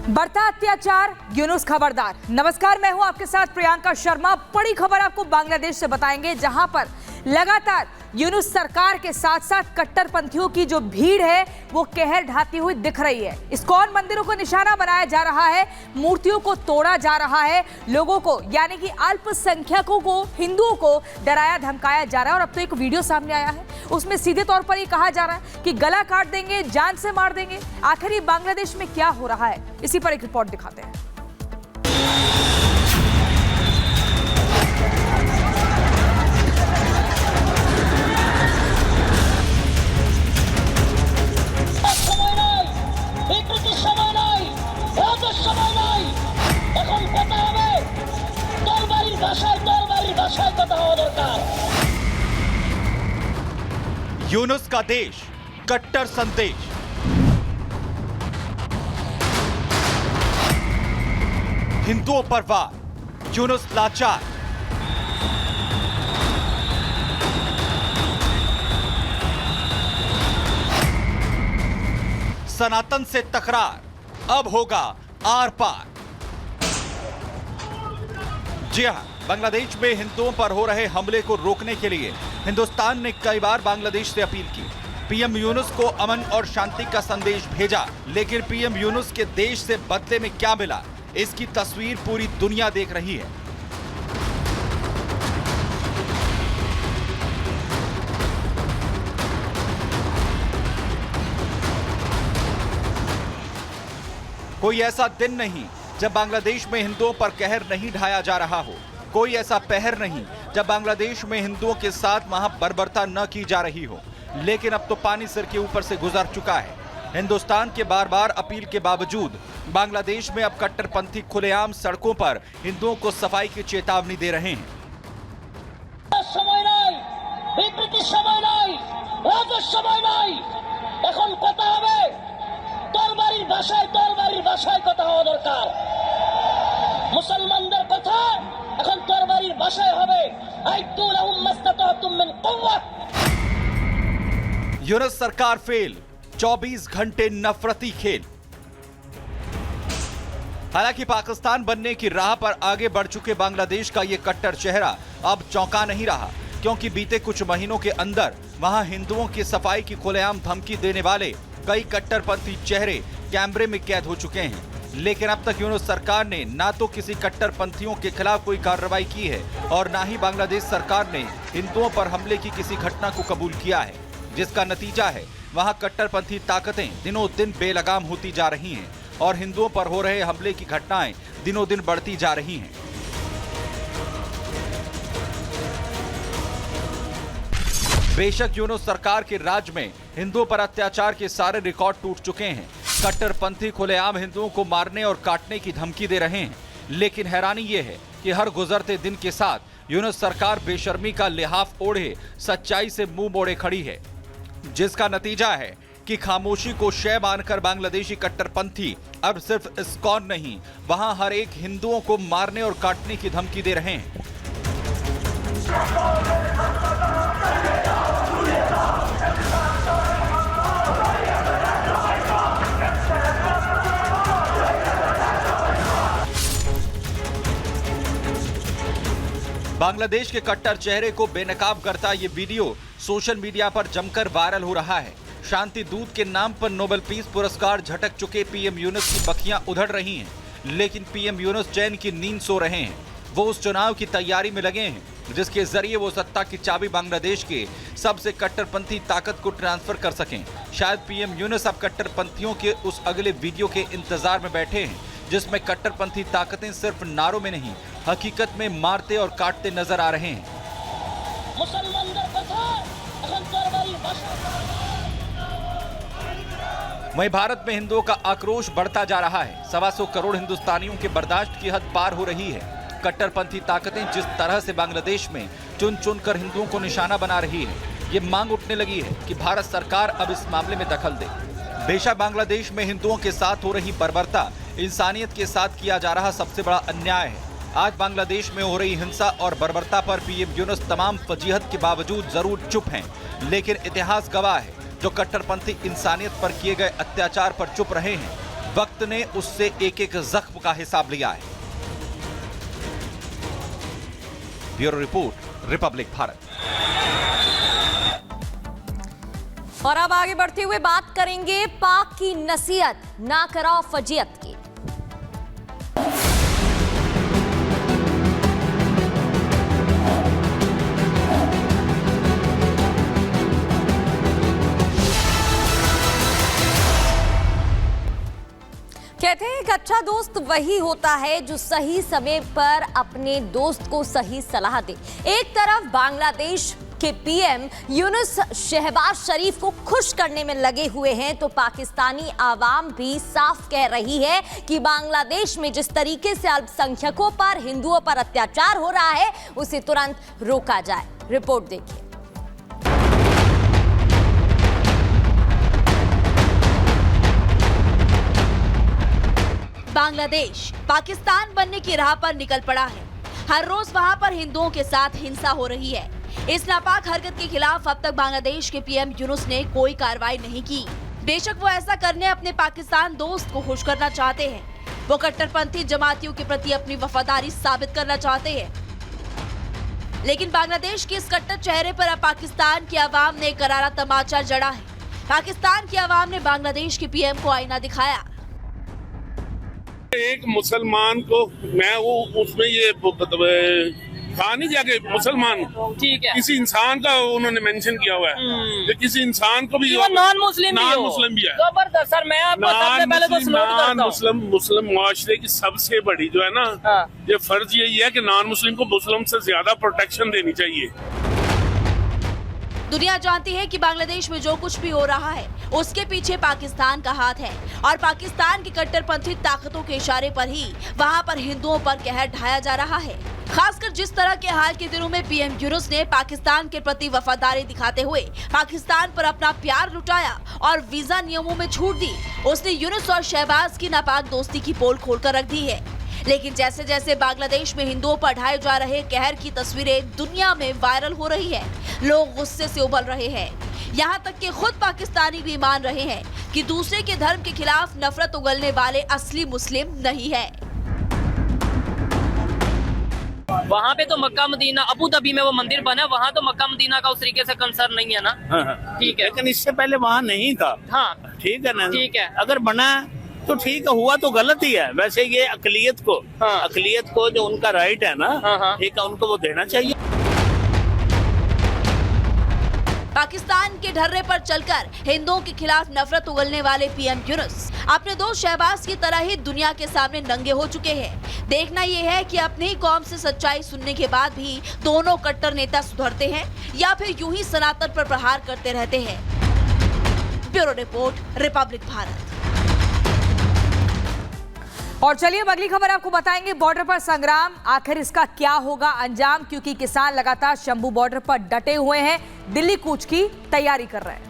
बढ़ता अत्याचार, यूनुस खबरदार। नमस्कार, मैं हूं आपके साथ प्रियंका शर्मा। बड़ी खबर आपको बांग्लादेश से बताएंगे, जहां पर लगातार यूनुस सरकार के साथ साथ कट्टरपंथियों की जो भीड़ है वो कहर ढाती हुई दिख रही है। इस्कॉन मंदिरों को निशाना बनाया जा रहा है, मूर्तियों को तोड़ा जा रहा है, लोगों को यानी कि अल्पसंख्यकों को, हिंदुओं को डराया धमकाया जा रहा है। और अब तो एक वीडियो सामने आया है, उसमें सीधे तौर पर ये कहा जा रहा है कि गला काट देंगे, जान से मार देंगे। आखिर ये बांग्लादेश में क्या हो रहा है, इसी पर एक रिपोर्ट दिखाते हैं। यूनुस का देश, कट्टर संदेश। हिंदुओं पर वार, यूनुस लाचार। सनातन से तकरार, अब होगा आर पार। जी हां, बांग्लादेश में हिंदुओं पर हो रहे हमले को रोकने के लिए हिंदुस्तान ने कई बार बांग्लादेश से अपील की। पीएम यूनुस को अमन और शांति का संदेश भेजा, लेकिन पीएम यूनुस के देश से बदले में क्या मिला, इसकी तस्वीर पूरी दुनिया देख रही है। कोई ऐसा दिन नहीं जब बांग्लादेश में हिंदुओं पर कहर नहीं ढाया जा रहा हो। कोई ऐसा पहर नहीं जब बांग्लादेश में हिंदुओं के साथ वहां बर्बरता न की जा रही हो। लेकिन अब तो पानी सिर के ऊपर से गुजर चुका है। हिंदुस्तान के बार बार अपील के बावजूद बांग्लादेश में अब कट्टरपंथी खुलेआम सड़कों पर हिंदुओं को सफाई की चेतावनी दे रहे हैं। মুসলমানদের কথা এখন তরবারির ভাষায় হবে। আইতু লাহুম মাস্তাতাতুম মিন কুওয়া। यूनुस सरकार फेल, 24 घंटे नफरती खेल। हालांकि पाकिस्तान बनने की राह पर आगे बढ़ चुके बांग्लादेश का यह कट्टर चेहरा अब चौंका नहीं रहा, क्योंकि बीते कुछ महीनों के अंदर वहां हिंदुओं की सफाई की खुलेआम धमकी देने वाले कई कट्टरपंथी चेहरे कैमरे में कैद हो चुके हैं। लेकिन अब तक यूनुस सरकार ने ना तो किसी कट्टरपंथियों के खिलाफ कोई कार्रवाई की है और ना ही बांग्लादेश सरकार ने हिंदुओं पर हमले की किसी घटना को कबूल किया है, जिसका नतीजा है वहां कट्टरपंथी ताकतें दिनों दिन बेलगाम होती जा रही हैं और हिंदुओं पर हो रहे हमले की घटनाएं दिनों दिन बढ़ती जा रही हैं। बेशक यूनुस सरकार के राज में हिंदुओं पर अत्याचार के सारे रिकॉर्ड टूट चुके हैं। कट्टरपंथी खुलेआम हिंदुओं को मारने और काटने की धमकी दे रहे हैं। लेकिन हैरानी यह है कि हर गुजरते दिन के साथ यूनुस सरकार बेशर्मी का लिहाफ ओढ़े सच्चाई से मुंह मोड़े खड़ी है, जिसका नतीजा है कि खामोशी को शय मानकर बांग्लादेशी कट्टरपंथी अब सिर्फ इस्कॉन नहीं, वहां हर एक हिंदुओं को मारने और काटने की धमकी दे रहे हैं। बांग्लादेश के कट्टर चेहरे को बेनकाब करता ये वीडियो सोशल मीडिया पर जमकर वायरल हो रहा है। शांति दूत के नाम पर नोबेल पीस पुरस्कार झटक चुके पीएम यूनुस की बखियां उधड़ रही हैं, लेकिन पीएम यूनुस चैन की नींद सो रहे हैं। वो उस चुनाव की तैयारी में लगे हैं जिसके जरिए वो सत्ता की चाबी बांग्लादेश के सबसे कट्टरपंथी ताकत को ट्रांसफर कर सकें। शायद पीएम यूनुस अब कट्टरपंथियों के उस अगले वीडियो के इंतजार में बैठे हैं, जिसमें कट्टरपंथी ताकतें सिर्फ नारों में नहीं, हकीकत में मारते और काटते नजर आ रहे हैं। वहीं भारत में हिंदुओं का आक्रोश बढ़ता जा रहा है। 125 करोड़ हिंदुस्तानियों के बर्दाश्त की हद पार हो रही है। कट्टरपंथी ताकतें जिस तरह से बांग्लादेश में चुन चुन कर हिंदुओं को निशाना बना रही है, ये मांग उठने लगी है कि भारत सरकार अब इस मामले में दखल दे। बेशक बांग्लादेश में हिंदुओं के साथ हो रही बर्बरता इंसानियत के साथ किया जा रहा सबसे बड़ा अन्याय है। आज बांग्लादेश में हो रही हिंसा और बर्बरता पर पीएम यूनुस तमाम फजीहत के बावजूद जरूर चुप हैं, लेकिन इतिहास गवाह है जो कट्टरपंथी इंसानियत पर किए गए अत्याचार पर चुप रहे हैं वक्त ने उससे एक एक जख्म का हिसाब लिया है। Bureau report, Republic Bharat. और अब आगे बढ़ते हुए बात करेंगे पाक की नसीहत ना कराओ फजीयत की। कहते हैं एक अच्छा दोस्त वही होता है जो सही समय पर अपने दोस्त को सही सलाह दे। एक तरफ बांग्लादेश के पीएम यूनुस शहबाज शरीफ को खुश करने में लगे हुए हैं, तो पाकिस्तानी आवाम भी साफ कह रही है कि बांग्लादेश में जिस तरीके से अल्पसंख्यकों पर, हिंदुओं पर अत्याचार हो रहा है उसे तुरंत रोका जाए। रिपोर्ट देखिए। बांग्लादेश पाकिस्तान बनने की राह पर निकल पड़ा है। हर रोज वहां पर हिंदुओं के साथ हिंसा हो रही है। इस नापाक हरकत के खिलाफ अब तक बांग्लादेश के पीएम यूनुस ने कोई कार्रवाई नहीं की। बेशक वो ऐसा करने अपने पाकिस्तान दोस्त को खुश करना चाहते हैं, वो कट्टरपंथी जमातियों के प्रति अपनी वफादारी साबित करना चाहते हैं, लेकिन बांग्लादेश के इस कट्टर चेहरे पर अब पाकिस्तान की आवाम ने करारा तमाचा जड़ा है। पाकिस्तान की आवाम ने बांग्लादेश के पीएम को आईना दिखाया। एक मुसलमान को मैं वो उसमें ये कहा नहीं जाके मुसलमान, ठीक है, किसी इंसान का उन्होंने मेंशन किया हुआ है कि किसी इंसान को भी नॉन मुस्लिम भी है। जबरदस्त सर, मैं आपको सबसे पहले तो सलूट करता हूं। मुस्लिम मुआशरे की सबसे बड़ी जो है ना, ये फर्ज यही है कि नॉन मुस्लिम को मुस्लिम से ज्यादा प्रोटेक्शन देनी चाहिए। दुनिया जानती है कि बांग्लादेश में जो कुछ भी हो रहा है उसके पीछे पाकिस्तान का हाथ है, और पाकिस्तान की कट्टरपंथी ताकतों के इशारे पर ही वहां पर हिंदुओं पर कहर ढाया जा रहा है। खासकर जिस तरह के हाल के दिनों में पीएम यूनुस ने पाकिस्तान के प्रति वफादारी दिखाते हुए पाकिस्तान पर अपना प्यार लुटाया और वीजा नियमों में छूट दी, उसने यूनुस और शहबाज की नापाक दोस्ती की पोल खोलकर रख दी है। लेकिन जैसे जैसे बांग्लादेश में हिंदुओं पर ढाए जा रहे कहर की तस्वीरें दुनिया में वायरल हो रही है, लोग गुस्से से उबल रहे हैं। यहाँ तक कि खुद पाकिस्तानी भी मान रहे हैं कि दूसरे के धर्म के खिलाफ नफरत उगलने वाले असली मुस्लिम नहीं है। वहाँ पे तो मक्का मदीना, अबू धाबी में वो मंदिर बना, वहाँ तो मक्का मदीना का उस तरीके से कंसर्न नहीं है ना। ठीक है, लेकिन इससे पहले वहाँ नहीं था। हाँ ठीक है ना, ठीक है, अगर बना तो ठीक है, हुआ तो गलत ही है। वैसे ये अकलियत को, हाँ, अकलियत को जो उनका राइट है ना, हाँ, ठीक है, उनको वो देना चाहिए। पाकिस्तान के ढर्रे पर चलकर हिंदुओं के खिलाफ नफरत उगलने वाले पीएम यूनुस अपने दोस्त शहबाज की तरह ही दुनिया के सामने नंगे हो चुके हैं। देखना यह है कि अपनी ही कौम से सच्चाई सुनने के बाद भी दोनों कट्टर नेता सुधरते हैं या फिर यूं ही सनातन पर प्रहार करते रहते हैं। Bureau report, Republic Bharat. और चलिए अब अगली खबर आपको बताएंगे। बॉर्डर पर संग्राम, आखिर इसका क्या होगा अंजाम, क्योंकि किसान लगातार शंभू बॉर्डर पर डटे हुए हैं, दिल्ली कूच की तैयारी कर रहे हैं।